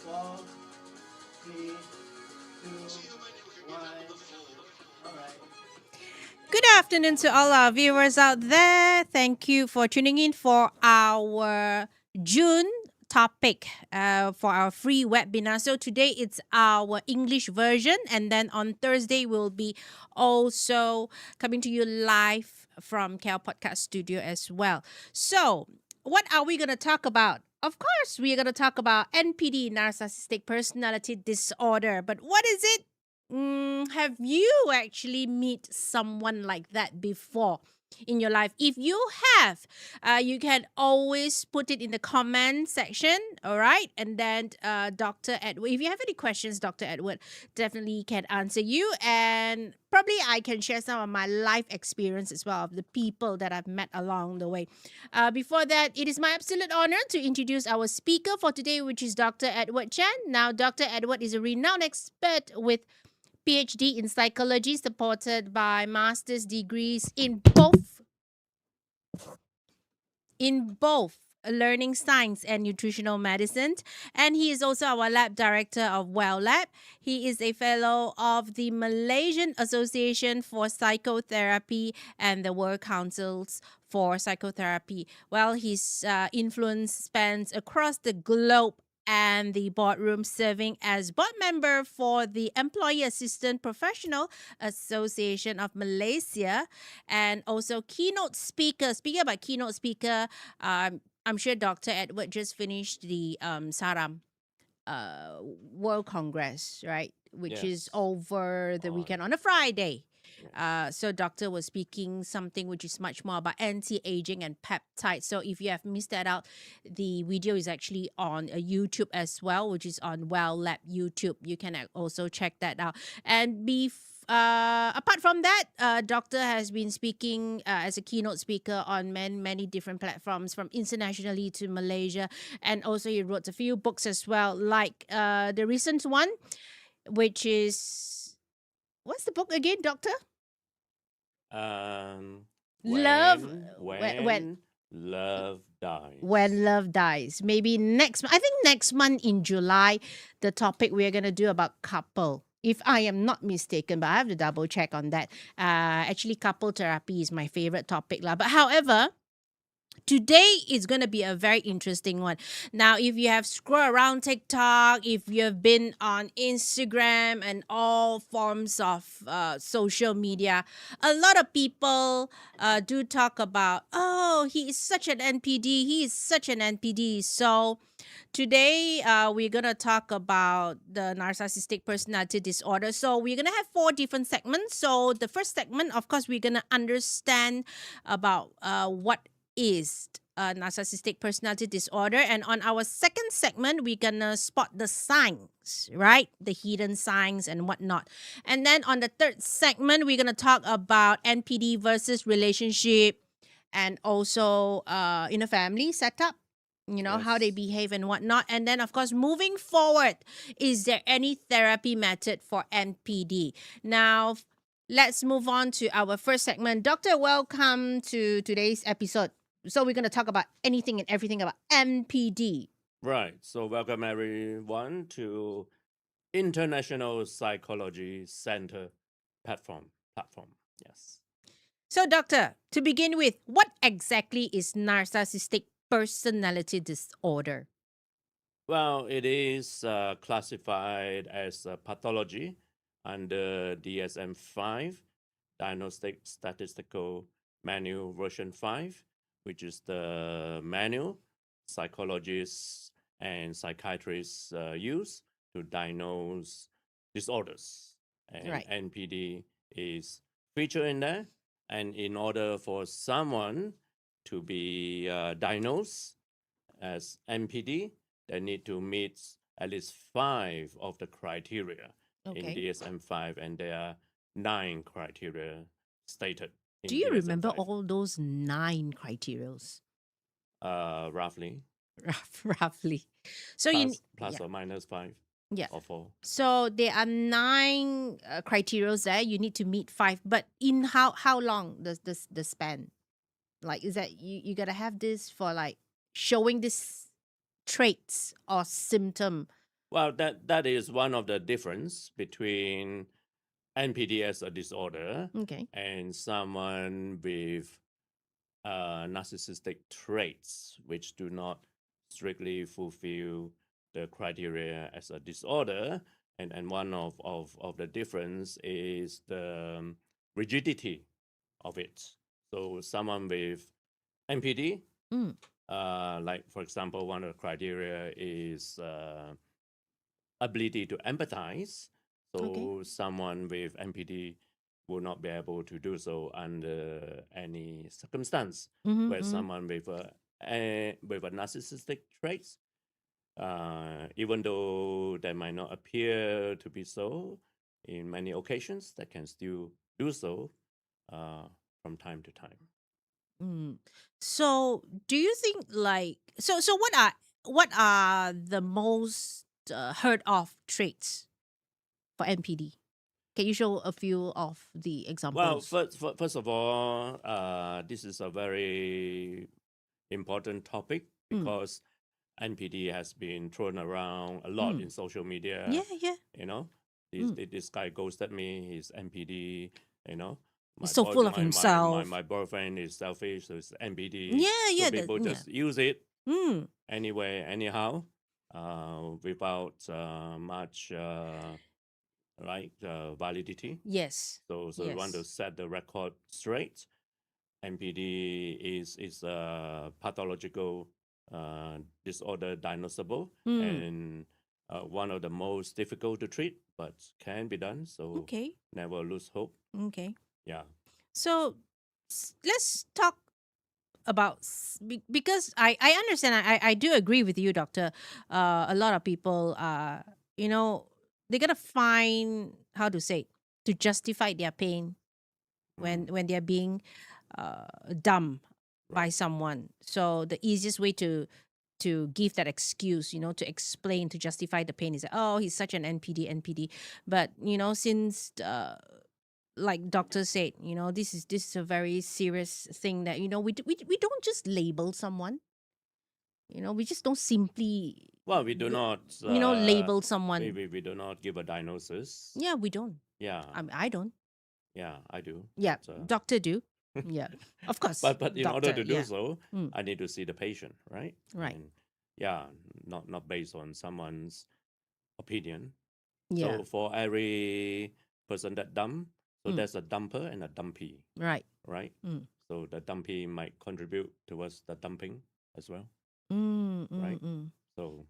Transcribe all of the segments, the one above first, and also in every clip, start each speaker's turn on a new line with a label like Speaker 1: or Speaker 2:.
Speaker 1: Four, three, two, one. All right. Good afternoon to all our viewers out there. Thank you for tuning in for our June topic for our free webinar. So today it's our English version, and then on Thursday we'll be also coming to you live from KL Podcast Studio as well. So, what are we going to talk about? Of course, we're going to talk about NPD, Narcissistic Personality Disorder. But what is it? Have you actually meet someone like that before in your life? If you have, you can always put it in the comment section. All right, and then Dr. Edward, if you have any questions, Dr. Edward definitely can answer you, and probably I can share some of my life experience as well of the people that I've met along the way. Before that, it is my absolute honor to introduce our speaker for today, which is Dr. Edward Chan. Now, Dr. Edward is a renowned expert with PhD in psychology, supported by master's degrees in both learning science and nutritional medicine, and he is also our lab director of Well Lab. He is a fellow of the Malaysian Association for Psychotherapy and the World Councils for Psychotherapy. Well, his influence spans across the globe and the boardroom, serving as board member for the Employee Assistant Professional Association of Malaysia, and also keynote speaker. Speaking about keynote speaker, I'm sure Dr. Edward just finished the Saram World Congress, right? Which is
Speaker 2: Yes.
Speaker 1: over the
Speaker 2: On.
Speaker 1: weekend on a Friday.
Speaker 2: Yeah.
Speaker 1: So doctor was speaking something which is much more about anti-aging and peptides. So if you have missed that out, the video is actually on YouTube as well, which is on Well Lab YouTube. You can also check that out. And apart from that, doctor has been speaking as a keynote speaker on many different platforms, from internationally to Malaysia, and also he wrote a few books as well, like the recent one, which is, what's the book again, doctor?
Speaker 2: Um,
Speaker 1: Love
Speaker 2: when love dies.
Speaker 1: when love dies. Maybe next I think next month in July, the topic we're gonna do about couple. If I am not mistaken, but I have to double check on that. Actually, couple therapy is my favorite topic lah. But however, today is going to be a very interesting one. Now, if you have scrolled around TikTok, if you've been on Instagram and all forms of social media, a lot of people do talk about, oh, he is such an NPD, he is such an NPD. So today we're going to talk about the narcissistic personality disorder. So we're going to have 4 different segments. So the first segment, of course, we're going to understand about what is narcissistic personality disorder. And on our second segment, we're gonna spot the signs, right? The hidden signs and whatnot. And then on the third segment, we're gonna talk about NPD versus relationship, and also in a family setup. How they
Speaker 2: Yes.
Speaker 1: behave and whatnot. And then, of course, moving forward, is there any therapy method for NPD? Now, let's move on to our first segment. Doctor, welcome to today's episode. So we're going to talk about anything and everything about NPD.
Speaker 2: Right. So welcome everyone to International Psychology Center platform. Yes.
Speaker 1: So, doctor, to begin with, what exactly is narcissistic personality disorder?
Speaker 2: Well, it is classified as a pathology under DSM-5, Diagnostic Statistical Manual version 5, which is the manual psychologists and psychiatrists use to diagnose disorders. And
Speaker 1: Right.
Speaker 2: NPD is featured in there. And in order for someone to be diagnosed as NPD, they need to meet at least 5 of the criteria in
Speaker 1: Okay.
Speaker 2: DSM-5, and there are 9 criteria stated in
Speaker 1: Do you remember
Speaker 2: DSM-5.
Speaker 1: all those 9 criterias?
Speaker 2: Roughly,
Speaker 1: Roughly. So you
Speaker 2: plus
Speaker 1: yeah.
Speaker 2: or minus 5
Speaker 1: Yeah.
Speaker 2: or 4.
Speaker 1: So there are 9 criteria there. You need to meet 5. But in how long does the span? Like, is that you gotta have this for like showing this traits or symptom
Speaker 2: Well, that is one of the difference between NPD as a disorder
Speaker 1: Okay.
Speaker 2: and someone with narcissistic traits, which do not strictly fulfill the criteria as a disorder. And one of the difference is the rigidity of it. So someone with NPD,
Speaker 1: Mm.
Speaker 2: like for example, one of the criteria is ability to empathize.
Speaker 1: Okay.
Speaker 2: So someone with NPD will not be able to do so under any circumstance.
Speaker 1: Mm-hmm,
Speaker 2: Where
Speaker 1: mm-hmm.
Speaker 2: someone with a narcissistic traits, even though they might not appear to be so, in many occasions, they can still do so from time to time.
Speaker 1: Mm. So, do you think like so what are the most heard of traits for NPD? Can you show a few of the
Speaker 2: Well,
Speaker 1: examples?
Speaker 2: first of all, this is a very important topic
Speaker 1: Mm.
Speaker 2: because NPD has been thrown around a lot
Speaker 1: Mm.
Speaker 2: in social media.
Speaker 1: Yeah, yeah.
Speaker 2: You know,
Speaker 1: Mm.
Speaker 2: this guy ghosted me. He's NPD. You know,
Speaker 1: He's
Speaker 2: my
Speaker 1: so
Speaker 2: boy,
Speaker 1: full of himself.
Speaker 2: my boyfriend is selfish, so it's NPD.
Speaker 1: Yeah,
Speaker 2: So
Speaker 1: yeah,
Speaker 2: people
Speaker 1: yeah.
Speaker 2: just use it
Speaker 1: Mm.
Speaker 2: anyway, anyhow, without much validity.
Speaker 1: Yes.
Speaker 2: So we want to
Speaker 1: Yes.
Speaker 2: set the record straight. NPD is a pathological disorder diagnosable
Speaker 1: Mm.
Speaker 2: and one of the most difficult to treat, but can be done. So
Speaker 1: Okay.
Speaker 2: never lose hope.
Speaker 1: Okay.
Speaker 2: Yeah.
Speaker 1: So let's talk about because I understand I do agree with you, doctor. A lot of people you know they're gonna find how to say to justify their pain
Speaker 2: Mm,
Speaker 1: when they're being dumb by
Speaker 2: right.
Speaker 1: someone. So the easiest way to give that excuse, to explain, to justify the pain is that, oh, he's such an NPD. But since like doctor said, this is a very serious thing that we don't just label someone. We just don't simply
Speaker 2: Well, we do not.
Speaker 1: label someone.
Speaker 2: We do not give a diagnosis.
Speaker 1: Yeah, we don't.
Speaker 2: Yeah.
Speaker 1: I don't.
Speaker 2: Yeah, I do.
Speaker 1: Yeah,
Speaker 2: But
Speaker 1: doctor do. Yeah, of course,
Speaker 2: but in order
Speaker 1: doctor.
Speaker 2: to do
Speaker 1: Yeah.
Speaker 2: so,
Speaker 1: Mm,
Speaker 2: I need to see the patient, right?
Speaker 1: right.
Speaker 2: And yeah, not based on someone's opinion.
Speaker 1: Yeah.
Speaker 2: So for every person that dump, so
Speaker 1: Mm,
Speaker 2: there's a dumper and a dumpy,
Speaker 1: right.
Speaker 2: right?
Speaker 1: Mm.
Speaker 2: So the dumpy might contribute towards the dumping as well,
Speaker 1: Mm, mm,
Speaker 2: right?
Speaker 1: mm.
Speaker 2: So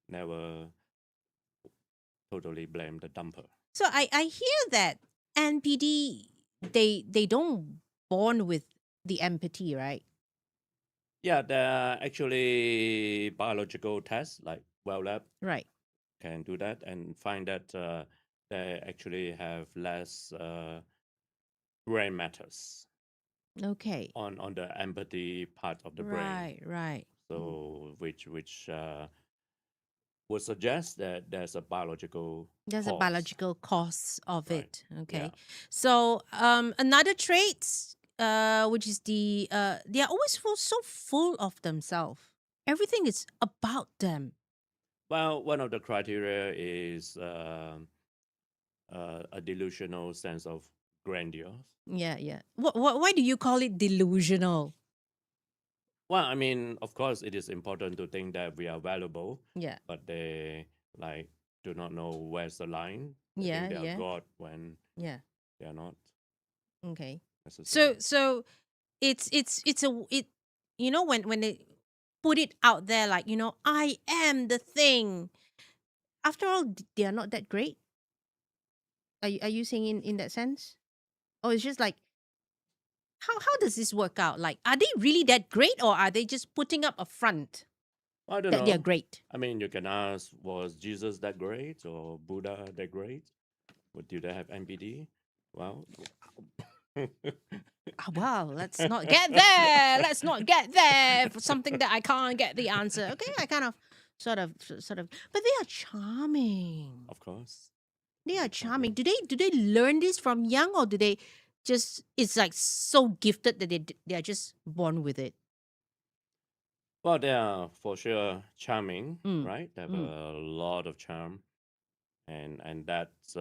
Speaker 2: never totally blame the dumper.
Speaker 1: So I hear that NPD they don't born with the empathy, right?
Speaker 2: Yeah, there are actually biological tests like well lab
Speaker 1: Right.
Speaker 2: can do that and find that they actually have less brain matters
Speaker 1: Okay.
Speaker 2: on the empathy part of the brain.
Speaker 1: Right. Right. Mm.
Speaker 2: So which would suggest that there's a biological
Speaker 1: There's a
Speaker 2: cause,
Speaker 1: biological cause of
Speaker 2: right?
Speaker 1: it.
Speaker 2: Yeah.
Speaker 1: Okay. So another trait, which is they are always so full of themselves. Everything is about them.
Speaker 2: Well, one of the criteria is a delusional sense of grandeur.
Speaker 1: Yeah, yeah. Why do you call it delusional?
Speaker 2: Well, I mean, of course, it is important to think that we are valuable,
Speaker 1: Yeah,
Speaker 2: but they like do not know where's the line. They
Speaker 1: yeah,
Speaker 2: think they are
Speaker 1: yeah,
Speaker 2: God when
Speaker 1: yeah.
Speaker 2: they are not
Speaker 1: Okay.
Speaker 2: necessarily.
Speaker 1: So it's a it when they put it out there like I am the thing. After all, they are not that great. Are you saying in that sense? Or it's just like how does this work out? Like, are they really that great, or are they just putting up a front
Speaker 2: I don't
Speaker 1: that they're
Speaker 2: know.
Speaker 1: great?
Speaker 2: I mean, you can ask, was Jesus that great or Buddha that great? Or do they have MPD? Well,
Speaker 1: Well, let's not get there. Let's not get there for something that I can't get the answer. Okay, I kind of, sort of, but they are charming.
Speaker 2: of course,
Speaker 1: They are
Speaker 2: no
Speaker 1: charming.
Speaker 2: problem.
Speaker 1: Do they learn this from young, or do they just it's like so gifted that they are just born with it?
Speaker 2: Well, they are for sure charming,
Speaker 1: Mm.
Speaker 2: right? They have
Speaker 1: Mm.
Speaker 2: a lot of charm, and that's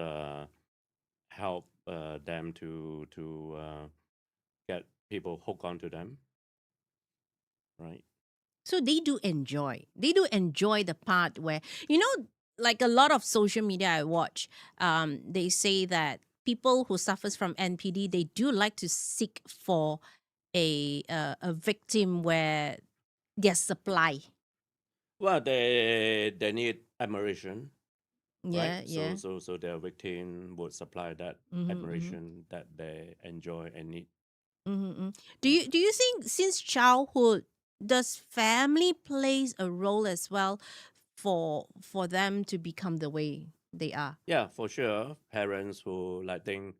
Speaker 2: help them to get people hooked onto them, right?
Speaker 1: So they do enjoy. They do enjoy the part where, you know, like a lot of social media I watch, they say that people who suffers from NPD, they do like to seek for a victim where their supply.
Speaker 2: Well, they need admiration, right?
Speaker 1: Yeah,
Speaker 2: So
Speaker 1: yeah.
Speaker 2: so their victim would supply that
Speaker 1: Mm-hmm, mm-hmm,
Speaker 2: admiration that they enjoy and need.
Speaker 1: mm-hmm, mm.
Speaker 2: Yeah.
Speaker 1: Do you think since childhood does family plays a role as well for them to become the way they are?
Speaker 2: Yeah, for sure. Parents who like think,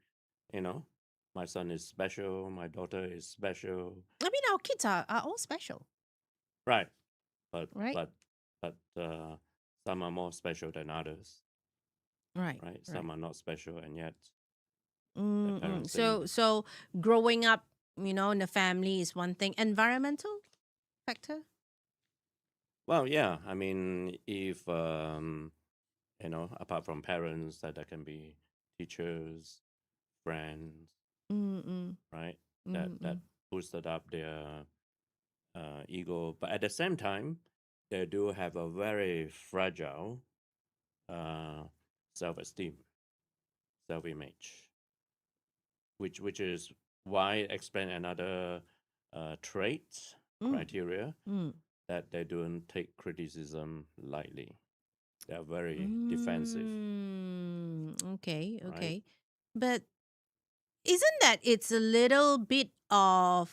Speaker 2: you know, my son is special, my daughter is special,
Speaker 1: I mean, our kids are all special,
Speaker 2: right? But
Speaker 1: right?
Speaker 2: but but some are more special than others,
Speaker 1: Right,
Speaker 2: right?
Speaker 1: right.
Speaker 2: Some are not special, and yet the
Speaker 1: Mm-mm.
Speaker 2: parents think,
Speaker 1: So growing up, in the family is one thing. Environmental factor.
Speaker 2: well, yeah. I mean, if apart from parents, that there can be teachers, friends,
Speaker 1: Mm-mm.
Speaker 2: right? That
Speaker 1: Mm-mm.
Speaker 2: boosted up their ego, but at the same time, they do have a very fragile uh, self-esteem, self-image, which is why explain another trait
Speaker 1: Mm.
Speaker 2: criteria
Speaker 1: Mm.
Speaker 2: that they don't take criticism lightly. They are very defensive,
Speaker 1: Okay,
Speaker 2: right?
Speaker 1: okay. But isn't that it's a little bit of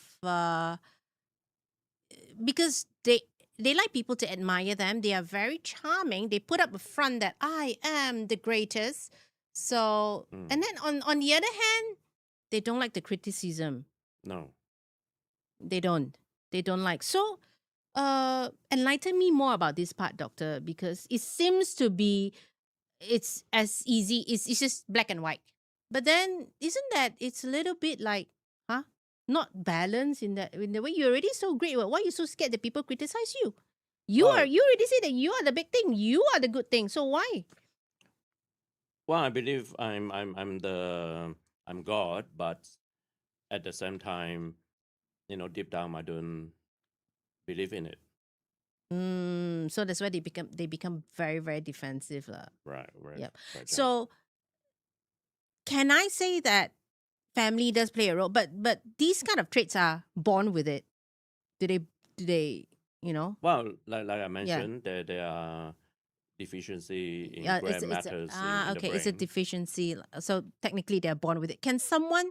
Speaker 1: because they like people to admire them. They are very charming. They put up a front that I am the greatest. So
Speaker 2: Mm.
Speaker 1: and then on the other hand, they don't like the criticism.
Speaker 2: No,
Speaker 1: They don't. They don't like. So enlighten me more about this part, doctor, because it seems to be it's as easy. It's just black and white. But then isn't that it's a little bit like, huh? Not balanced in the way you're already so great. Why are you so scared that people criticize you?
Speaker 2: well,
Speaker 1: You already say that you are the big thing. You are the good thing. So why?
Speaker 2: I believe I'm God, but at the same time, deep down, I don't believe in it.
Speaker 1: So that's why they become very, very defensive.
Speaker 2: Right, very
Speaker 1: Yep.
Speaker 2: fragile.
Speaker 1: So can I say that family does play a role, but these kind of traits are born with it. Do they do they you know?
Speaker 2: Well, like I
Speaker 1: Yeah.
Speaker 2: mentioned, there are deficiency in
Speaker 1: Yeah,
Speaker 2: gray
Speaker 1: it's
Speaker 2: matters in the
Speaker 1: okay, it's a
Speaker 2: brain.
Speaker 1: deficiency. So technically they're born with it. Can someone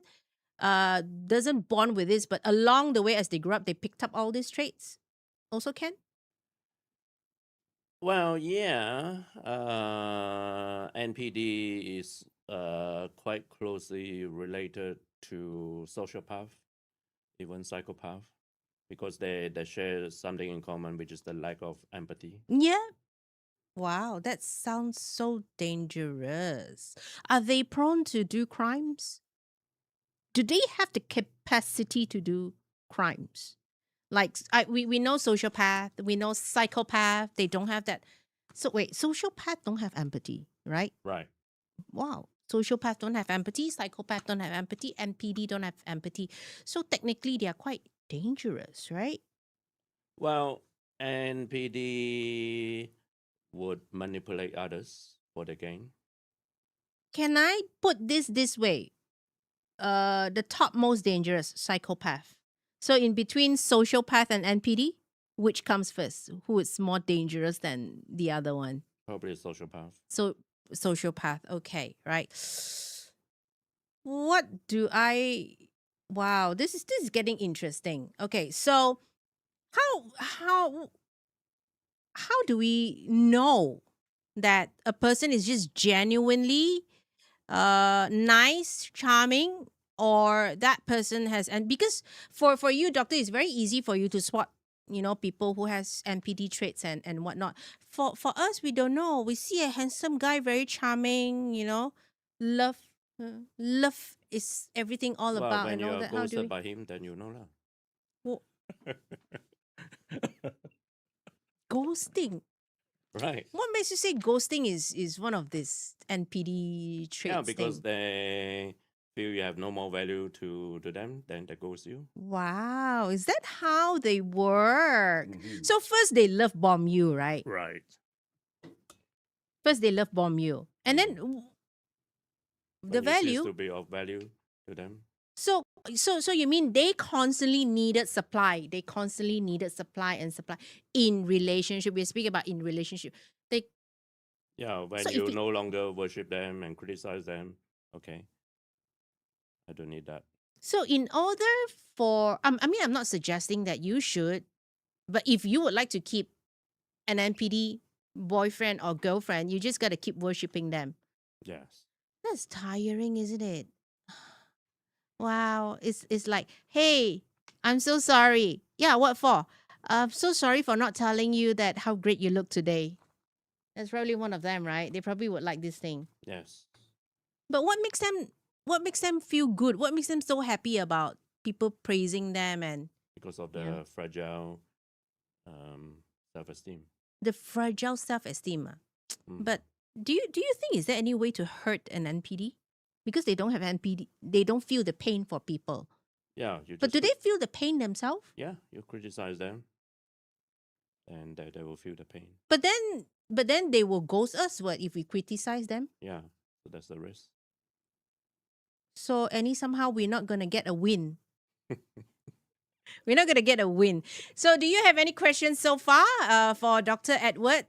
Speaker 1: doesn't born with this, but along the way as they grew up, they picked up all these traits? Also can?
Speaker 2: Well, yeah, NPD is quite closely related to sociopath, even psychopath, because they share something in common, which is the lack of empathy.
Speaker 1: Yeah. Wow, that sounds so dangerous. Are they prone to do crimes? Do they have the capacity to do crimes? Like we know sociopath, we know psychopath, they don't have that. So wait, sociopath don't have empathy, right?
Speaker 2: Right.
Speaker 1: Wow. Sociopath don't have empathy, psychopath don't have empathy, NPD don't have empathy. So technically they are quite dangerous, right?
Speaker 2: Well, NPD would manipulate others for the gain.
Speaker 1: Can I put this way? The top most dangerous psychopath. So in between sociopath and NPD, which comes first? Who is more dangerous than the other one?
Speaker 2: Probably a sociopath.
Speaker 1: So sociopath, okay, right? What do I? Wow, this is getting interesting. Okay, so how how how do we know that a person is just genuinely nice, charming, or that person has, and because for you, doctor, it's very easy for you to spot, people who has NPD traits and whatnot. For us, we don't know. We see a handsome guy, very charming, love love is everything all
Speaker 2: Well,
Speaker 1: about
Speaker 2: when
Speaker 1: and
Speaker 2: you
Speaker 1: all
Speaker 2: are
Speaker 1: that. How do
Speaker 2: ghosted
Speaker 1: we?
Speaker 2: by him, then you know lah.
Speaker 1: Wh- ghosting.
Speaker 2: Right.
Speaker 1: What makes you say ghosting is one of these NPD
Speaker 2: Yeah,
Speaker 1: traits
Speaker 2: because
Speaker 1: thing?
Speaker 2: they feel you have no more value to them, then they ghost you.
Speaker 1: Wow, is that how they work?
Speaker 2: Mhm.
Speaker 1: So first they love bomb you, right?
Speaker 2: Right.
Speaker 1: First they love bomb you, and then
Speaker 2: Mm.
Speaker 1: the
Speaker 2: When you cease
Speaker 1: value.
Speaker 2: to be of value to them.
Speaker 1: So so you mean they constantly needed supply? They constantly needed supply and supply in relationship. We're speaking about in relationship. They
Speaker 2: Yeah, when
Speaker 1: so if
Speaker 2: you
Speaker 1: it,
Speaker 2: no longer worship them and criticize them, okay, I don't need that.
Speaker 1: so in order for I mean I'm not suggesting that you should, but if you would like to keep an NPD boyfriend or girlfriend, you just got to keep worshiping them.
Speaker 2: Yes.
Speaker 1: That's tiring, isn't it? Wow, it's like, hey, I'm so sorry. Yeah, what for? I'm so sorry for not telling you that how great you look today. That's probably one of them, right? They probably would like this thing.
Speaker 2: Yes.
Speaker 1: But what makes them feel good? What makes them so happy about people praising them and
Speaker 2: Because of
Speaker 1: you know
Speaker 2: the fragile self-esteem.
Speaker 1: the fragile self-esteem?
Speaker 2: Mm.
Speaker 1: But do you think is there any way to hurt an NPD? Because they don't have NPD, they don't feel the pain for people.
Speaker 2: Yeah, you
Speaker 1: But
Speaker 2: just
Speaker 1: do they feel the pain themselves?
Speaker 2: yeah, you criticize them, and they will feel the pain.
Speaker 1: But then they will ghost us what if we criticize them?
Speaker 2: Yeah, so that's the risk.
Speaker 1: So any somehow we're not gonna get a win. We're not gonna get a win. So do you have any questions so far for Dr. Edward?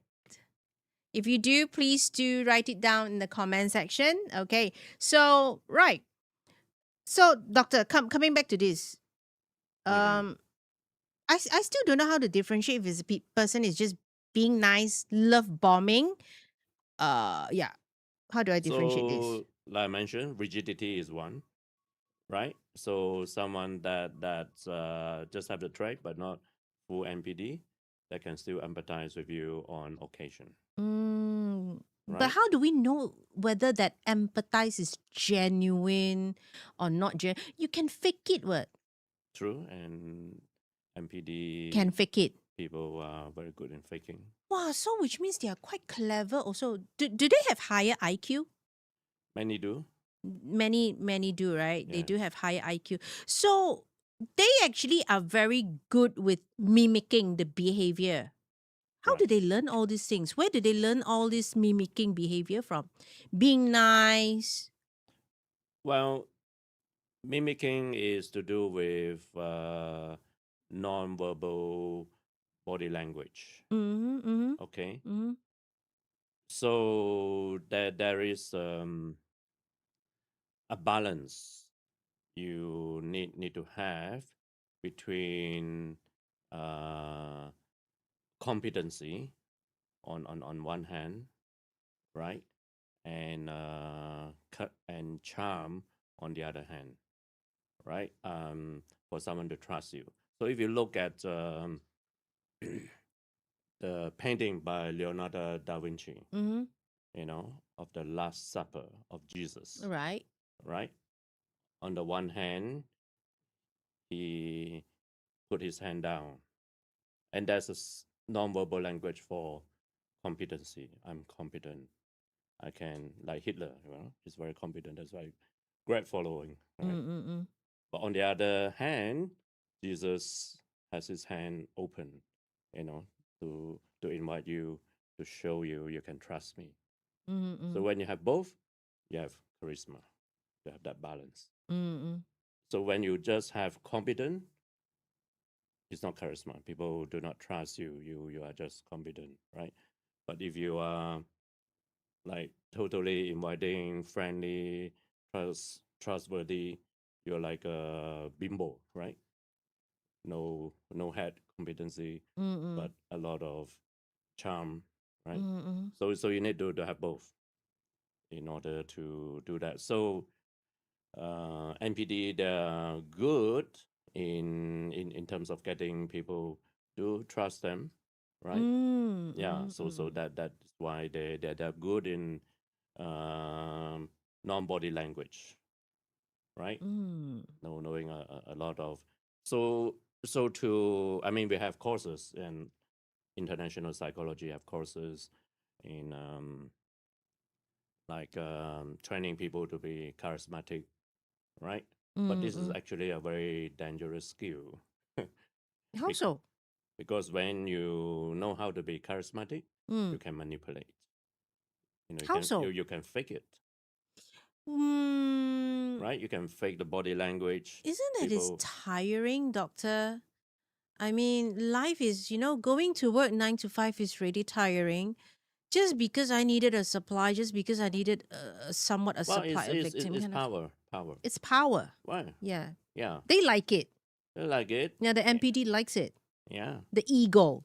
Speaker 1: If you do, please do write it down in the comment section. Okay. So right. So doctor, coming back to this.
Speaker 2: Mhm.
Speaker 1: Um I still don't know how to differentiate if this person is just being nice, love bombing. Yeah. How do I differentiate this?
Speaker 2: So, like I mentioned, rigidity is one, right? So someone that just have the trait but not full NPD, that can still empathize with you on occasion,
Speaker 1: But
Speaker 2: right?
Speaker 1: how do we know whether that empathize is genuine or not genuine? You can fake it, what?
Speaker 2: True, and
Speaker 1: Can
Speaker 2: NPD
Speaker 1: fake it.
Speaker 2: people are very good in faking.
Speaker 1: Wow, so which means they are quite clever also. Do they have higher IQ?
Speaker 2: Many do,
Speaker 1: Many do, right? They do
Speaker 2: yes,
Speaker 1: have higher IQ. So they actually are very good with mimicking the behavior. How do
Speaker 2: right.
Speaker 1: they learn all these things? Where do they learn all this mimicking behavior from? Being nice.
Speaker 2: Well, mimicking is to do with non-verbal body language.
Speaker 1: Mm-hmm, mm-hmm,
Speaker 2: Okay,
Speaker 1: mm-hmm.
Speaker 2: so there is a balance you need to have between uh, competency on one hand, right, and and charm on the other hand, right? For someone to trust you. So if you look at the painting by Leonardo da Vinci,
Speaker 1: Mm-hmm.
Speaker 2: of the Last Supper of Jesus,
Speaker 1: Right.
Speaker 2: right? On the one hand, he put his hand down, and that's a non-verbal language for competency. I'm competent. I can, like Hitler, he's very competent. That's why great following, right?
Speaker 1: Mm-mm-mm.
Speaker 2: But on the other hand, Jesus has his hand open, you know, to invite you, to show you you can trust me. So
Speaker 1: Mm-mm.
Speaker 2: when you have both, you have charisma. You have that balance.
Speaker 1: Mm-mm.
Speaker 2: So when you just have competent, it's not charisma. People do not trust you. You are just competent, right? But if you are like totally inviting, friendly, trustworthy, you're like a bimbo, right? No head competency,
Speaker 1: Mm-mm.
Speaker 2: but a lot of charm, right?
Speaker 1: Mm-mm.
Speaker 2: So you need to have both in order to do that. So NPD, they're good in terms of getting people to trust them, right? Yeah. So
Speaker 1: Mm-mm.
Speaker 2: that's why they're good in um, non-body language, right?
Speaker 1: Mm.
Speaker 2: Knowing a lot of so so to I mean we have courses and international psychology have courses in training people to be charismatic, right? But this is
Speaker 1: Mm-mm.
Speaker 2: actually a very dangerous skill.
Speaker 1: How
Speaker 2: Bec-
Speaker 1: so?
Speaker 2: because when you know how to be charismatic, you
Speaker 1: Mm.
Speaker 2: can manipulate. You
Speaker 1: How
Speaker 2: can
Speaker 1: so?
Speaker 2: you can fake it,
Speaker 1: Mm,
Speaker 2: right? You can fake the body language.
Speaker 1: isn't that it's
Speaker 2: People,
Speaker 1: tiring, doctor? I mean, life is, going to work 9 to 5 is really tiring. Just because I needed a supply, just because I needed somewhat a
Speaker 2: well,
Speaker 1: supply, a victim
Speaker 2: it's
Speaker 1: kind of.
Speaker 2: power.
Speaker 1: It's power.
Speaker 2: Why?
Speaker 1: Yeah.
Speaker 2: Yeah,
Speaker 1: They like it.
Speaker 2: I like it.
Speaker 1: Yeah, the MPD likes it.
Speaker 2: Yeah.
Speaker 1: The ego.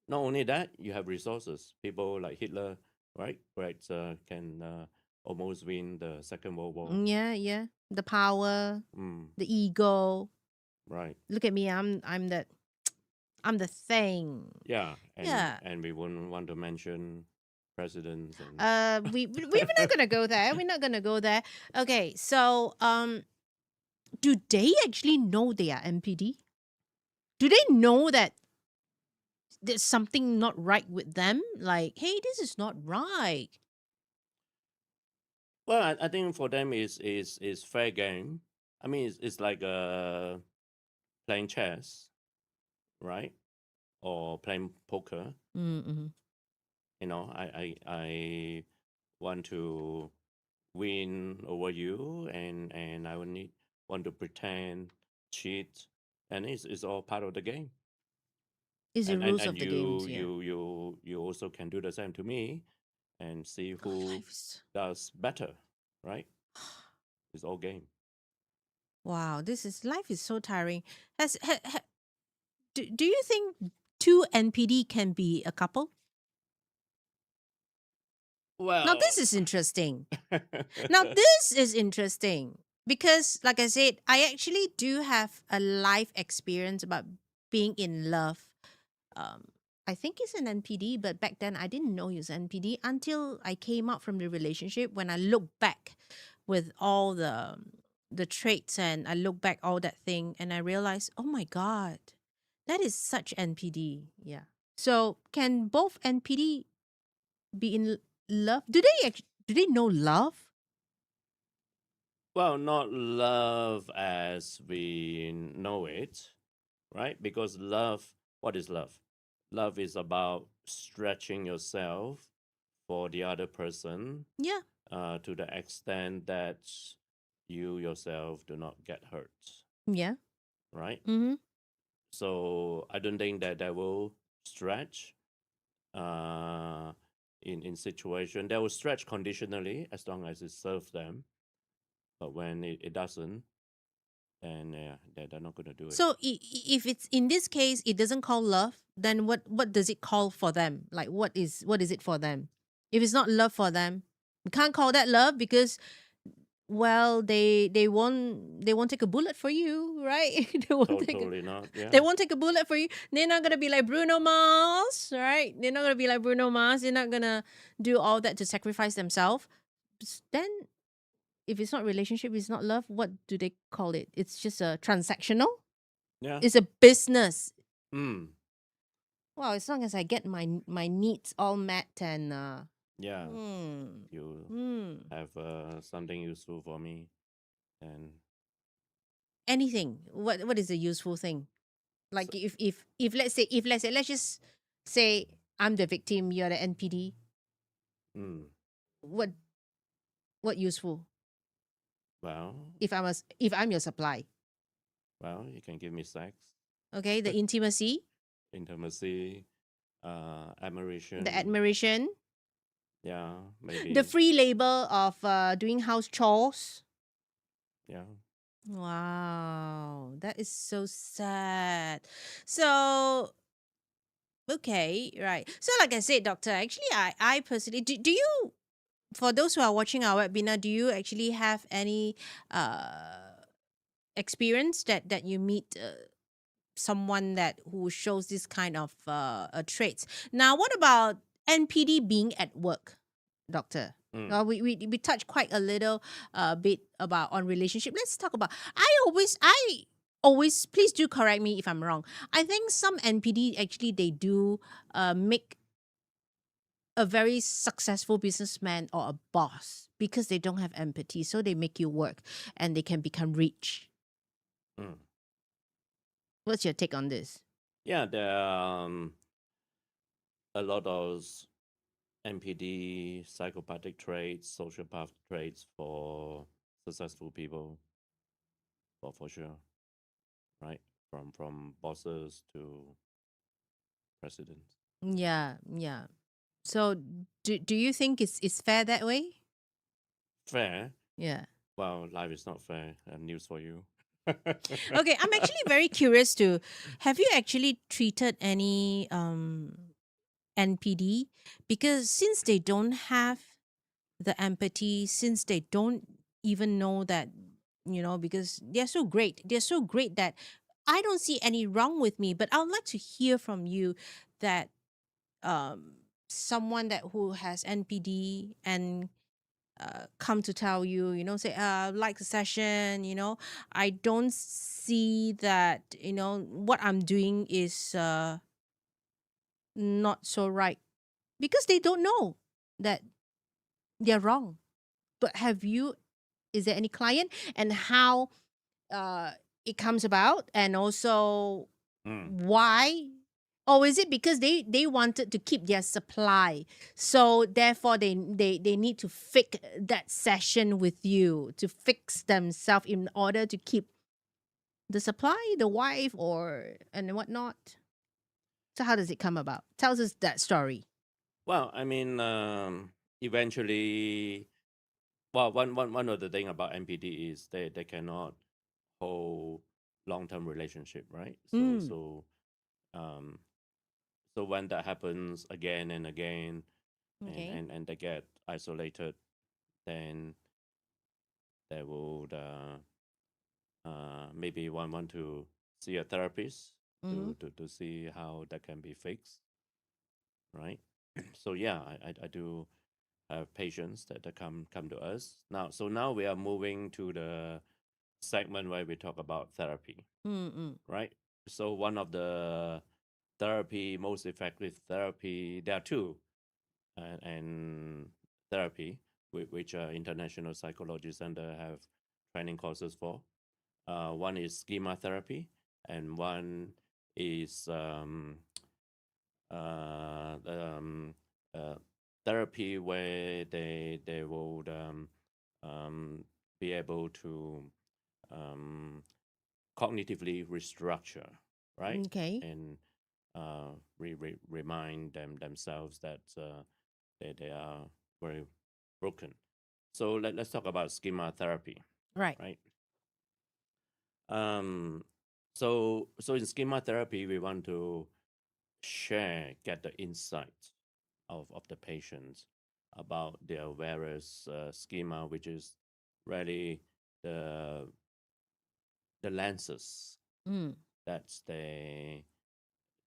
Speaker 2: Not only that, you have resources. People like Hitler, right? Right, can almost win the Second World War.
Speaker 1: Yeah, yeah. The power,
Speaker 2: Mm,
Speaker 1: the ego.
Speaker 2: right.
Speaker 1: Look at me. I'm that. I'm the thing.
Speaker 2: Yeah,
Speaker 1: Yeah.
Speaker 2: and we wouldn't want to mention presidents and
Speaker 1: We're not gonna go there. We're not gonna go there. Okay, so do they actually know they are MPD? Do they know that there's something not right with them? Like, hey, this is not right.
Speaker 2: well, I think for them is fair game. I mean, it's like playing chess, right? Or playing poker.
Speaker 1: Mm-hmm.
Speaker 2: I want to win over you, and I will want to pretend, cheat, and it's all part of the game.
Speaker 1: Is the rules
Speaker 2: And
Speaker 1: of the games, yeah.
Speaker 2: you also can do the same to me, and see who
Speaker 1: Life is
Speaker 2: does better, right? It's all game.
Speaker 1: wow. Life is so tiring. Do you think two NPD can be a couple? Now
Speaker 2: Well,
Speaker 1: this is interesting. Now this is interesting because, like I said, I actually do have a life experience about being in love. Um, I think he's an NPD, but back then I didn't know he was NPD until I came out from the relationship. When I look back with all the traits and I look back all that thing and I realized, oh my god, that is such NPD. Yeah. So can both NPD be in love? Do they know love?
Speaker 2: well, not love as we know it, right? Because love, what is love? Love is about stretching yourself for the other person,
Speaker 1: Yeah.
Speaker 2: to the extent that you yourself do not get hurt,
Speaker 1: Yeah.
Speaker 2: right?
Speaker 1: Mm-hmm.
Speaker 2: So I don't think that will stretch in situation. They will stretch conditionally as long as it serves them. But when it doesn't, then yeah, they're not going to do it.
Speaker 1: So if it's in this case, it doesn't call love, then what does it call for them? Like what is it for them? If it's not love for them, we can't call that love because well they won't take a bullet for you, right?
Speaker 2: Totally not. Yeah.
Speaker 1: They won't take a bullet for you. They're not gonna be like Bruno Mars, right? They're not gonna be like Bruno Mars. They're not gonna do all that to sacrifice themselves. Then if it's not relationship, it's not love. What do they call it? It's just a transactional.
Speaker 2: Yeah.
Speaker 1: It's a business.
Speaker 2: Mm.
Speaker 1: Well, as long as I get my needs all met and
Speaker 2: Yeah.
Speaker 1: hmm,
Speaker 2: You
Speaker 1: hmm,
Speaker 2: have something useful for me, and
Speaker 1: anything. What is a useful thing?
Speaker 2: so,
Speaker 1: Like if let's say let's just say I'm the victim, you're the NPD.
Speaker 2: mm,
Speaker 1: What what useful?
Speaker 2: well,
Speaker 1: If I'm your supply,
Speaker 2: you can give me sex,
Speaker 1: okay, the intimacy,
Speaker 2: intimacy,
Speaker 1: the
Speaker 2: admiration.
Speaker 1: admiration,
Speaker 2: Yeah,
Speaker 1: the
Speaker 2: maybe.
Speaker 1: free labor of doing house chores.
Speaker 2: Yeah.
Speaker 1: Wow, that is so sad. So, okay, right. So, like I said, doctor, actually, I personally, do you, for those who are watching our webinar, do you actually have any experience that you meet someone that who shows this kind of traits? Now, what about NPD being at work, doctor?
Speaker 2: Mm.
Speaker 1: We touched quite a little bit about on relationship. Let's talk about. I always, please do correct me if I'm wrong. I think some NPD actually they do make a very successful businessman or a boss because they don't have empathy. So they make you work and they can become rich.
Speaker 2: Mm.
Speaker 1: What's your take on this?
Speaker 2: Yeah, there are a lot of NPD, psychopathic traits, sociopath traits for successful people, for sure, right? From bosses to presidents.
Speaker 1: Yeah, yeah. So do you think it's fair that way?
Speaker 2: Fair.
Speaker 1: Yeah.
Speaker 2: Well, life is not fair. News for you.
Speaker 1: Okay, I'm actually very curious to have you actually treated any NPD, because since they don't have the empathy, since they don't even know that, because they're so great that I don't see any wrong with me, but I would like to hear from you that someone that who has NPD and come to tell you, say, like the session, I don't see that, what I'm doing is not so right, because they don't know that they're wrong. But is there any client, and how uh, it comes about, and also
Speaker 2: Mm.
Speaker 1: why? Or is it because they wanted to keep their supply, so therefore they need to fix that session with you to fix themselves in order to keep the supply, the wife, or and whatnot? So how does it come about? Tells us that story.
Speaker 2: Well, I mean, eventually, well, one of the thing about NPD is they cannot hold long term relationship, right?
Speaker 1: Mm,
Speaker 2: Um, so when that happens again and again,
Speaker 1: okay.
Speaker 2: and they get isolated, then they would maybe one want to see a therapist
Speaker 1: Mm-hmm.
Speaker 2: to see how that can be fixed, right? So yeah, I do have patients that come to us now. So now we are moving to the segment where we talk about therapy,
Speaker 1: Mm-mm.
Speaker 2: right? So one of the most effective therapy, there are two, and therapy, which international psychology center have training courses for. One is schema therapy, and one is the therapy where they would um, be able to um, cognitively restructure, right?
Speaker 1: Okay.
Speaker 2: And remind themselves that they are very broken. So let's talk about schema therapy,
Speaker 1: Right.
Speaker 2: right? Um, so in schema therapy, we want to get the insight of the patients about their various schema, which is really the lenses
Speaker 1: Mm.
Speaker 2: that they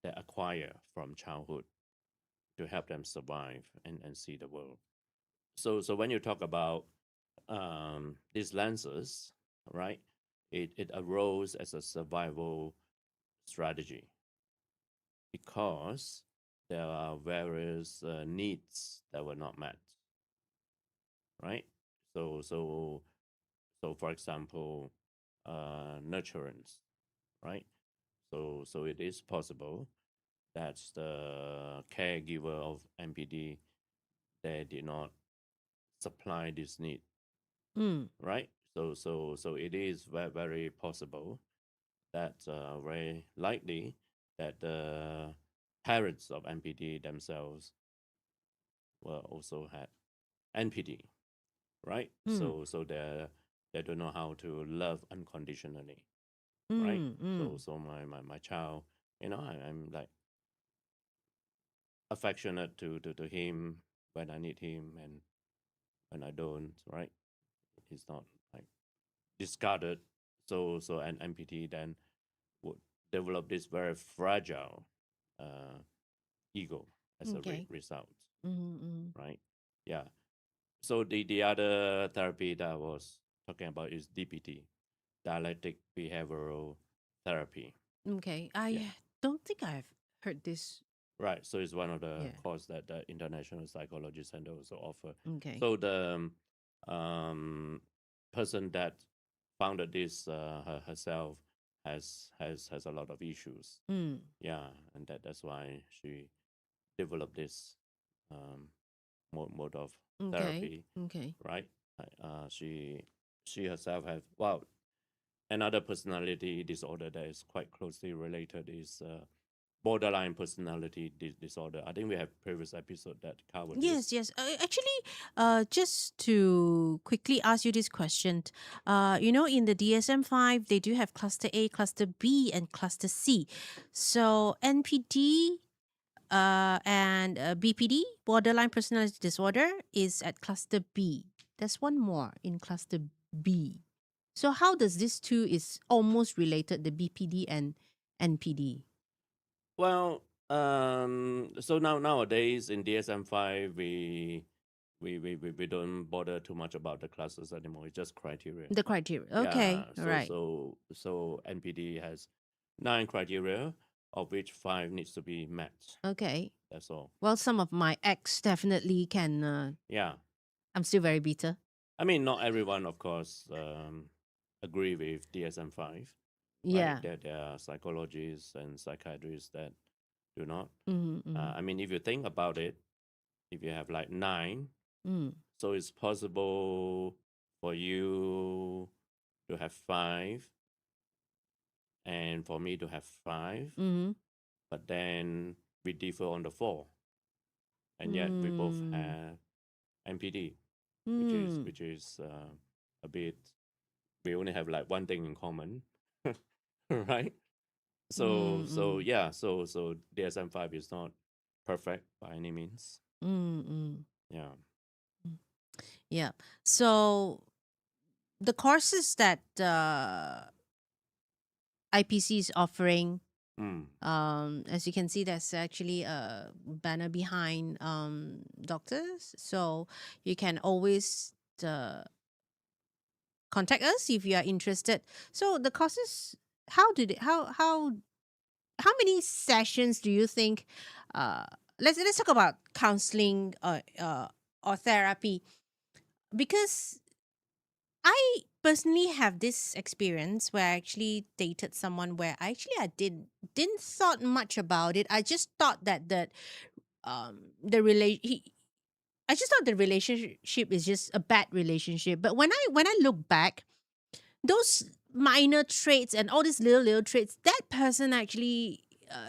Speaker 2: acquire from childhood to help them survive and see the world. So when you talk about these lenses, right, it arose as a survival strategy because there are various needs that were not met, right? So so so for example, nurturance, right? So it is possible that the caregiver of MPD, they did not supply this need,
Speaker 1: Mm.
Speaker 2: right? So it is very, very possible that very likely that the parents of MPD themselves were also had NPD, right?
Speaker 1: Mm.
Speaker 2: So they don't know how to love unconditionally, right?
Speaker 1: Mm.
Speaker 2: So
Speaker 1: Mm.
Speaker 2: so my child, I'm like affectionate to him when I need him, and when I don't, right? He's not like discarded. So an MPT then would develop this very fragile uh, ego as a
Speaker 1: Okay.
Speaker 2: result,
Speaker 1: Mm-hmm.
Speaker 2: right? Yeah. So the other therapy that I was talking about is DPT, dialectic behavioral therapy.
Speaker 1: Okay. I
Speaker 2: Yeah.
Speaker 1: don't think I've heard this.
Speaker 2: Right. So it's one of the
Speaker 1: Yeah.
Speaker 2: course that the International Psychology Center also offer.
Speaker 1: Okay.
Speaker 2: So the person that founded this herself has a lot of issues.
Speaker 1: Mm.
Speaker 2: Yeah, and that's why she developed this um, mode of
Speaker 1: Okay.
Speaker 2: therapy.
Speaker 1: Okay.
Speaker 2: Right. She herself have another personality disorder that is quite closely related is borderline personality disorder. I think we have previous episode that covered
Speaker 1: Yes,
Speaker 2: this.
Speaker 1: yes. Actually, just to quickly ask you this question, in the DSM-5, they do have cluster A, cluster B, and cluster C. So NPD and BPD, borderline personality disorder, is at cluster B. There's one more in cluster B. So how does this two is almost related, the BPD and NPD?
Speaker 2: Well, so nowadays in DSM-5 we don't bother too much about the classes anymore. It's just criteria.
Speaker 1: The criteria.
Speaker 2: Yeah.
Speaker 1: Okay, all right.
Speaker 2: So NPD has 9 criteria, of which 5 needs to be met.
Speaker 1: Okay.
Speaker 2: That's all.
Speaker 1: Well, some of my ex definitely can.
Speaker 2: Yeah.
Speaker 1: I'm still very bitter.
Speaker 2: I mean, not everyone, of course, agree with DSM-5.
Speaker 1: Yeah.
Speaker 2: Right? There are psychologists and psychiatrists that do not.
Speaker 1: Mm-hmm,
Speaker 2: I mean, if you think about it, if you have like 9,
Speaker 1: mm.
Speaker 2: so it's possible for you to have 5 and for me to have 5,
Speaker 1: Mm-hmm.
Speaker 2: but then we differ on the 4, and yet we both have MPD, which is a bit. We only have like one thing in common, right? So yeah, so DSM-5 is not perfect by any means. Yeah.
Speaker 1: Yeah. So the courses that IPC is offering, as you can see, there's actually a banner behind doctors. So you can always contact us if you are interested. So the courses, how many sessions do you think? Let's talk about counseling or therapy, because I personally have this experience where I actually dated someone where I didn't thought much about it. I just thought that I just thought the relationship is just a bad relationship. But when I look back, those minor traits and all these little traits, that person actually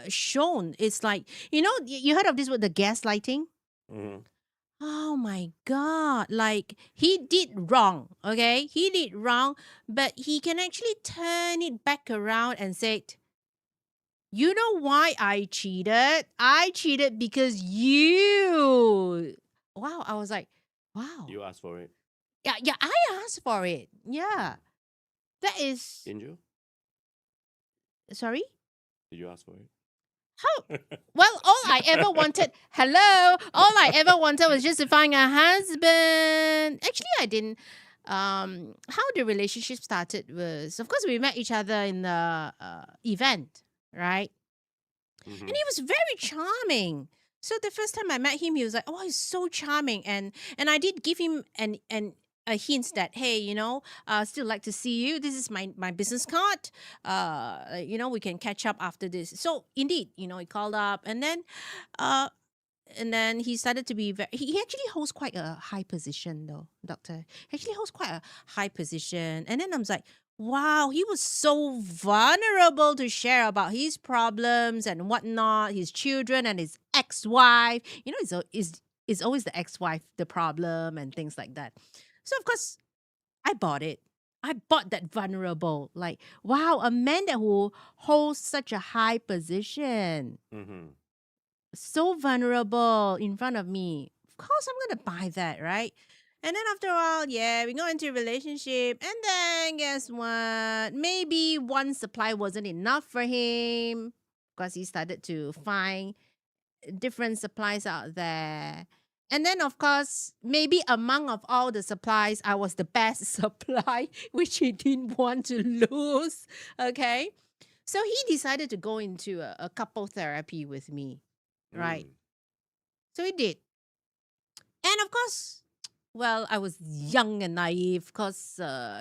Speaker 1: shown. It's like, you heard of this with the gaslighting.
Speaker 2: Mm-hmm.
Speaker 1: Oh my God. Like, he did wrong, okay? He did wrong, but he can actually turn it back around and say, you know why I cheated? I cheated because you. Wow. I was like, wow.
Speaker 2: You asked for it,
Speaker 1: Yeah, I asked for it. Yeah. That is.
Speaker 2: didn't you?
Speaker 1: Sorry?
Speaker 2: Did you ask for it?
Speaker 1: How? Well, all I ever wanted, all I ever wanted was just to find a husband. Actually, I didn't. How the relationship started was, of course, we met each other in the event, right?
Speaker 2: Mm-hmm.
Speaker 1: And he was very charming. So the first time I met him, he was like, "Oh, he's so charming," and I did give him a hint that, hey, still like to see you. This is my business card. We can catch up after this. So indeed, he called up, and then he started to be very. He actually holds quite a high position, though, doctor. He actually holds quite a high position, and then I was like, wow, he was so vulnerable to share about his problems and whatnot, his children and his ex-wife. It's always the ex-wife the problem and things like that. So of course, I bought it. I bought that vulnerable. Like, wow, a man that who holds such a high position,
Speaker 2: Mm-hmm.
Speaker 1: so vulnerable in front of me. Of course, I'm gonna buy that, right? And then after a while, yeah, we got into a relationship. And then guess what? Maybe one supply wasn't enough for him because he started to find different supplies out there. And then, of course, maybe among of all the supplies, I was the best supply, which he didn't want to lose. Okay. So he decided to go into a couple therapy with me, right?
Speaker 2: Mm.
Speaker 1: So he did. And of course, well, I was young and naive, because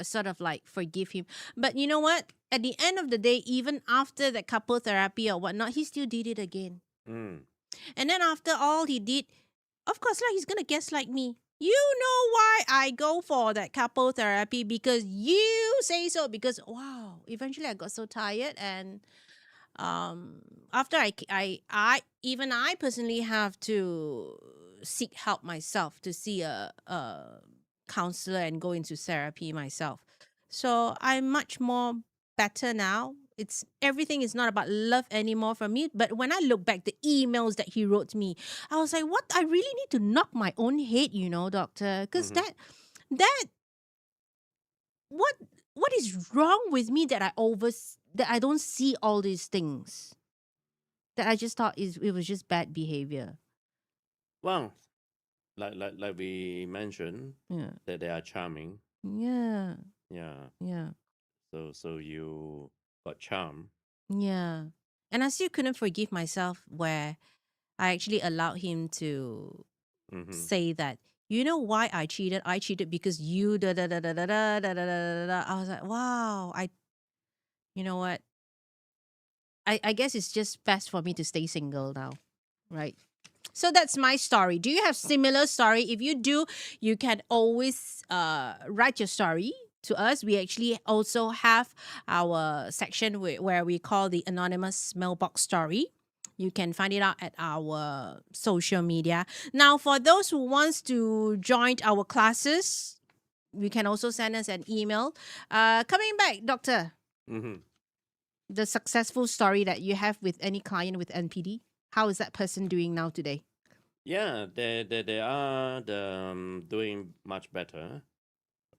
Speaker 1: sort of like forgive him. But you know what? At the end of the day, even after that couple therapy or whatnot, he still did it again.
Speaker 2: Mm.
Speaker 1: And then after all he did, of course, like, he's gonna gaslight me. You know why I go for that couple therapy? Because you say so. Because wow, eventually I got so tired, and um, after I personally have to seek help myself, to see a counselor and go into therapy myself. So I'm much more better now. It's everything is not about love anymore for me. But when I look back the emails that he wrote me, I was like, what? I really need to knock my own head, doctor, because
Speaker 2: Mm-hmm.
Speaker 1: that what what is wrong with me that that I don't see all these things, that I just thought it was just bad behavior.
Speaker 2: Well, like we mentioned,
Speaker 1: Yeah.
Speaker 2: that they are charming.
Speaker 1: Yeah.
Speaker 2: Yeah.
Speaker 1: Yeah.
Speaker 2: So you got charm.
Speaker 1: Yeah. And I still couldn't forgive myself where I actually allowed him to
Speaker 2: Mm-hmm.
Speaker 1: say that, you know why I cheated? I cheated because you da da da da da da da da da da da. I was like, wow, you know what? I guess it's just best for me to stay single now. Right. So that's my story. Do you have similar story? If you do, you can always write your story to us. We actually also have our section where we call the anonymous mailbox story. You can find it out at our social media. Now, for those who wants to join our classes, you can also send us an email. Coming back, doctor,
Speaker 2: Mm-hmm.
Speaker 1: the successful story that you have with any client with NPD. How is that person doing now today?
Speaker 2: Yeah, they are doing much better,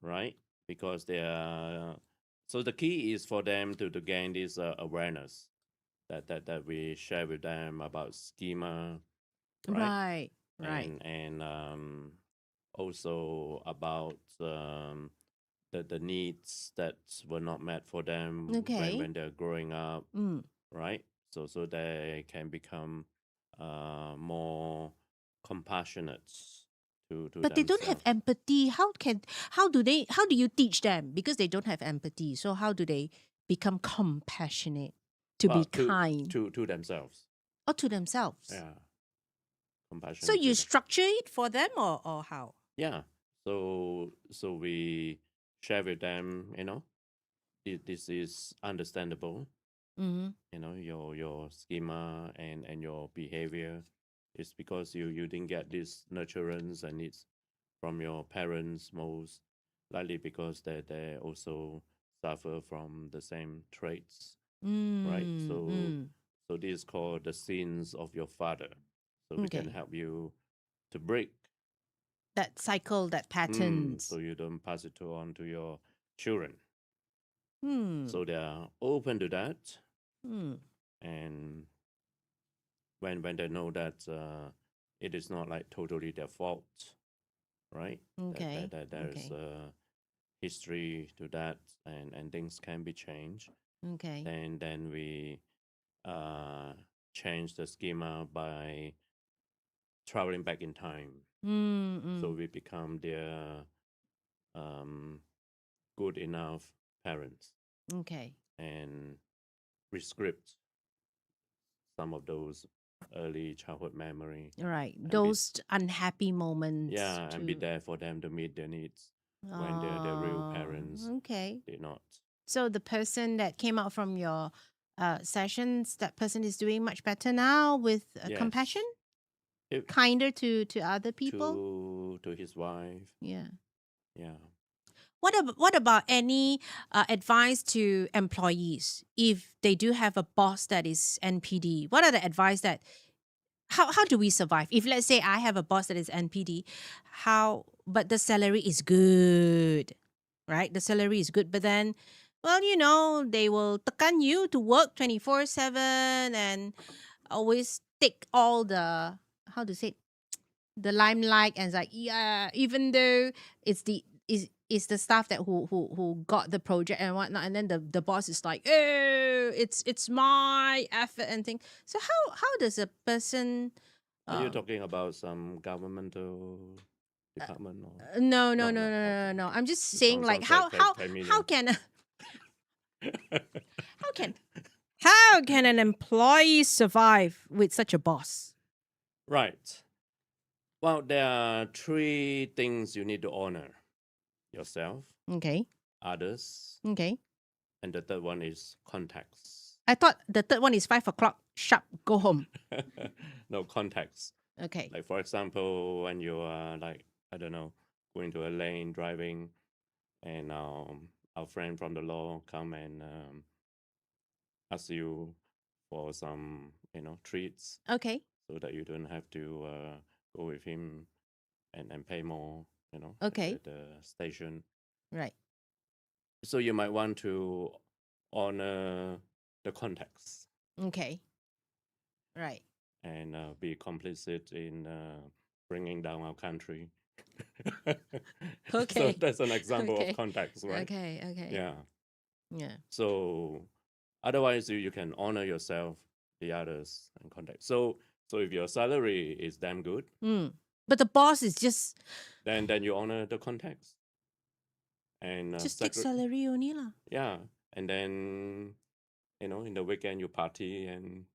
Speaker 2: right? Because they are. So the key is for them to gain this awareness that we share with them about schema, right?
Speaker 1: Right, right.
Speaker 2: And also about the needs that were not met for them
Speaker 1: Okay.
Speaker 2: when they're growing up,
Speaker 1: Mm.
Speaker 2: right? So they can become more compassionate to
Speaker 1: But they don't have
Speaker 2: themselves.
Speaker 1: empathy. How do you teach them? Because they don't have empathy. So how do they become compassionate, to be
Speaker 2: Well,
Speaker 1: kind,
Speaker 2: to themselves,
Speaker 1: or to themselves?
Speaker 2: yeah,
Speaker 1: So
Speaker 2: compassionate
Speaker 1: you
Speaker 2: to them.
Speaker 1: structure it for them, or how?
Speaker 2: Yeah. So we share with them, this is understandable.
Speaker 1: Mm-hmm.
Speaker 2: Your schema and your behavior is because you didn't get this nurturance and needs from your parents, most likely because they also suffer from the same traits, right?
Speaker 1: Mm,
Speaker 2: So this is called the sins of your father. So we can
Speaker 1: okay.
Speaker 2: help you to break,
Speaker 1: That cycle, that
Speaker 2: so
Speaker 1: patterns.
Speaker 2: you don't pass it on to your children.
Speaker 1: Hmm.
Speaker 2: So they are open to that,
Speaker 1: Hmm.
Speaker 2: and when they know that it is not like totally their fault, right?
Speaker 1: Okay.
Speaker 2: There's
Speaker 1: Okay.
Speaker 2: a history to that, and things can be changed.
Speaker 1: Okay.
Speaker 2: Then we uh, change the schema by traveling back in time,
Speaker 1: Mm,
Speaker 2: so
Speaker 1: mm.
Speaker 2: we become their um, good enough parents
Speaker 1: Okay.
Speaker 2: and rescript some of those early childhood memory
Speaker 1: All right.
Speaker 2: and be
Speaker 1: Those unhappy moments
Speaker 2: yeah and be
Speaker 1: to.
Speaker 2: there for them to meet their needs when their real
Speaker 1: Oh,
Speaker 2: parents
Speaker 1: okay.
Speaker 2: did not.
Speaker 1: So the person that came out from your sessions, that person is doing much better now with compassion,
Speaker 2: Yes, it,
Speaker 1: kinder to other people.
Speaker 2: to his wife.
Speaker 1: Yeah.
Speaker 2: Yeah.
Speaker 1: What about any advice to employees if they do have a boss that is NPD? What are the advice that how do we survive? If let's say I have a boss that is NPD, how but the salary is good, right? The salary is good, but then, well, they will tekan you to work 24/7 and always take all the, how to say it, the limelight, and it's like, yeah, even though it's the is is the staff that who got the project and whatnot, and then the boss is like, "Oh, it's my effort and thing." So how does a person?
Speaker 2: Are you talking about some governmental department or
Speaker 1: No, no,
Speaker 2: no?
Speaker 1: no,
Speaker 2: No.
Speaker 1: no, no,
Speaker 2: Okay.
Speaker 1: no. I'm just
Speaker 2: It
Speaker 1: saying, like,
Speaker 2: sounds like
Speaker 1: how
Speaker 2: familiar.
Speaker 1: can how can how can an employee survive with such a boss?
Speaker 2: Right. Well, there are three things you need to honor: yourself,
Speaker 1: Okay,
Speaker 2: others,
Speaker 1: okay.
Speaker 2: and the third one is context.
Speaker 1: I thought the third one is 5 o'clock sharp. Go home.
Speaker 2: No, context.
Speaker 1: Okay.
Speaker 2: Like, for example, when you are like, I don't know, going to a lane driving, and our friend from the law come and ask you for some, treats,
Speaker 1: Okay.
Speaker 2: so that you don't have to go with him and pay more,
Speaker 1: Okay.
Speaker 2: at the station.
Speaker 1: Right.
Speaker 2: So you might want to honor the context
Speaker 1: Okay. Right.
Speaker 2: and be complicit in bringing down our country. So
Speaker 1: Okay.
Speaker 2: that's an example
Speaker 1: Okay.
Speaker 2: of context, right?
Speaker 1: Okay. Okay.
Speaker 2: Yeah.
Speaker 1: Yeah.
Speaker 2: So otherwise, you can honor yourself, the others, and context. So if your salary is damn good,
Speaker 1: But the boss is just
Speaker 2: then you honor the context and
Speaker 1: take salary only lah.
Speaker 2: yeah, and then in the weekend you party and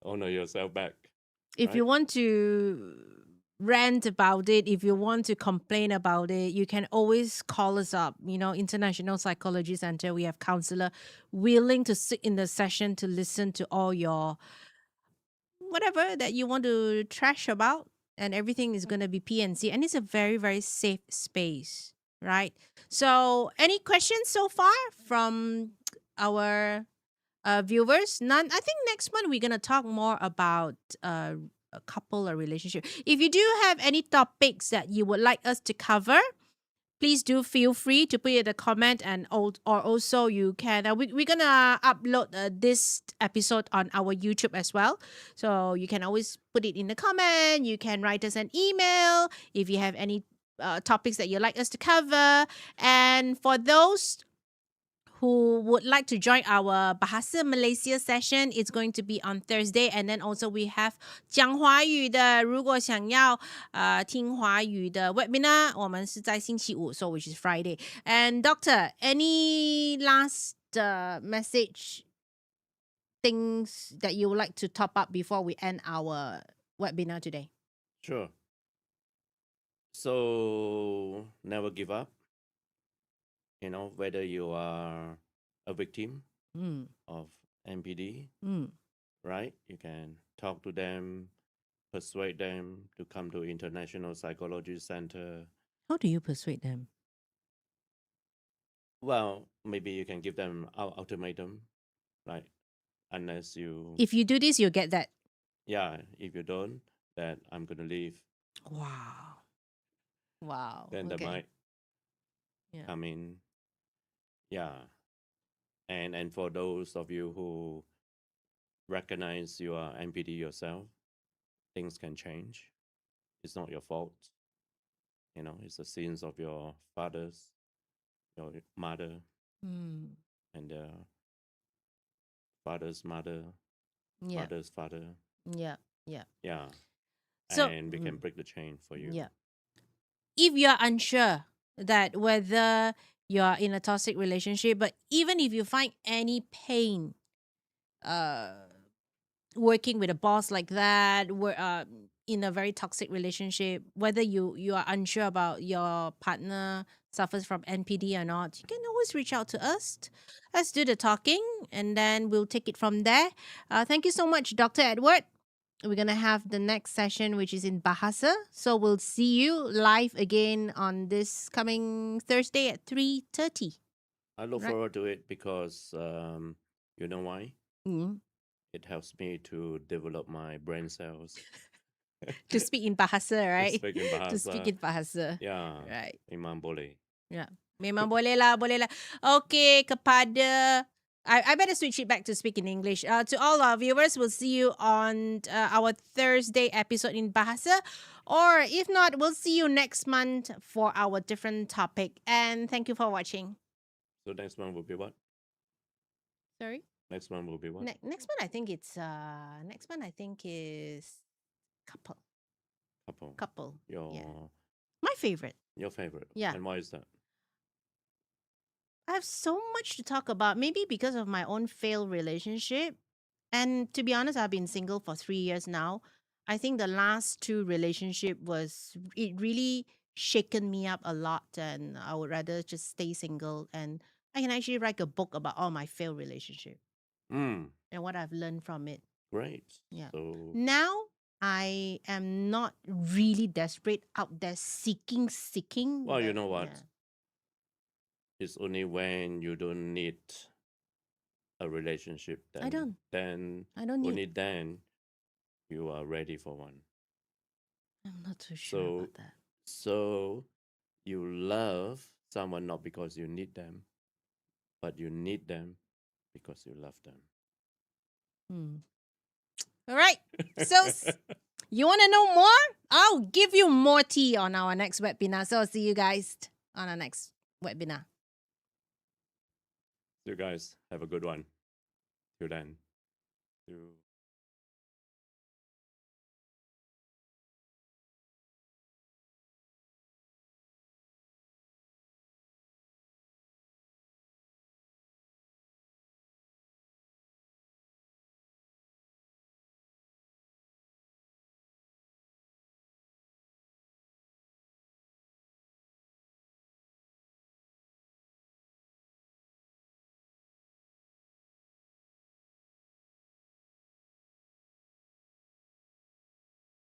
Speaker 2: honor yourself back.
Speaker 1: If you
Speaker 2: Right?
Speaker 1: want to rant about it, if you want to complain about it, you can always call us up. International Psychology Center, we have counselor willing to sit in the session to listen to all your whatever that you want to trash about, and everything is going to be PNC, and it's a very, very safe space, right? So, any questions so far from our viewers? None. I think next month we're going to talk more about a couple or relationship. If you do have any topics that you would like us to cover, please do feel free to put it in the comment, and or also you can we're gonna upload this episode on our YouTube as well, so you can always put it in the comment. You can write us an email if you have any topics that you'd like us to cover. And for those who would like to join our Bahasa Malaysia session, it's going to be on Thursday. And then also we have 讲华语的，如果想要听华语的 webinar，我们是在星期五 so which is Friday. And Doctor, any last message, things that you would like to top up before we end our webinar today?
Speaker 2: Sure. So never give up. Whether you are a victim of MPD, right? You can talk to them, persuade them to come to International Psychology Center.
Speaker 1: How do you persuade them?
Speaker 2: Well, maybe you can give them our ultimatum, like, unless you,
Speaker 1: If you do this, you'll get that.
Speaker 2: yeah, if you don't, that I'm gonna leave.
Speaker 1: Wow.
Speaker 2: Then they
Speaker 1: Okay.
Speaker 2: might
Speaker 1: Yeah.
Speaker 2: come in. Yeah. And for those of you who recognize you are MPD yourself, things can change. It's not your fault. It's the sins of your fathers, your mother, and their father's mother,
Speaker 1: Yeah.
Speaker 2: father's father.
Speaker 1: Yeah. Yeah.
Speaker 2: Yeah.
Speaker 1: So
Speaker 2: And we can break the chain for you.
Speaker 1: yeah. If you're unsure that whether you're in a toxic relationship, but even if you find any pain working with a boss like that, in a very toxic relationship, whether you are unsure about your partner suffers from NPD or not, you can always reach out to us. Let's do the talking, and then we'll take it from there. Thank you so much, Dr. Edward. We're going to have the next session, which is in Bahasa. So we'll see you live again on this coming Thursday at 3:30.
Speaker 2: I look
Speaker 1: Right.
Speaker 2: forward to it because you know why?
Speaker 1: Mm.
Speaker 2: It helps me to develop my brain cells.
Speaker 1: To speak in Bahasa, right?
Speaker 2: speak in
Speaker 1: To speak
Speaker 2: Bahasa.
Speaker 1: in Bahasa.
Speaker 2: Yeah.
Speaker 1: Right.
Speaker 2: Memang boleh.
Speaker 1: Yeah. Memang boleh lah, boleh lah. Okay, kepada I better switch it back to speak in English. To all our viewers, we'll see you on our Thursday episode in Bahasa. Or if not, we'll see you next month for our different topic. And thank you for watching.
Speaker 2: So next one will be what?
Speaker 1: Sorry?
Speaker 2: Next one will be what?
Speaker 1: Next one I think is couple. Couple. My favorite.
Speaker 2: Your favorite.
Speaker 1: Yeah.
Speaker 2: And why is that?
Speaker 1: I have so much to talk about, maybe because of my own failed relationship. And to be honest, I've been single for 3 years now. I think the last 2 relationship it really shaken me up a lot, and I would rather just stay single, and I can actually write a book about all my failed relationship and what I've learned from it.
Speaker 2: Great.
Speaker 1: Yeah.
Speaker 2: So
Speaker 1: Now I am not really desperate out there seeking.
Speaker 2: well, you
Speaker 1: but
Speaker 2: know what?
Speaker 1: yeah.
Speaker 2: It's only when you don't need a relationship then
Speaker 1: I don't.
Speaker 2: then
Speaker 1: I don't
Speaker 2: only
Speaker 1: need.
Speaker 2: then you are ready for one.
Speaker 1: I'm not too sure
Speaker 2: So
Speaker 1: about that.
Speaker 2: so you love someone not because you need them, but you need them because you love them.
Speaker 1: All right. So you want to know more? I'll give you more tea on our next webinar. So I'll see you guys on our next webinar.
Speaker 2: You guys have a good one. Till then.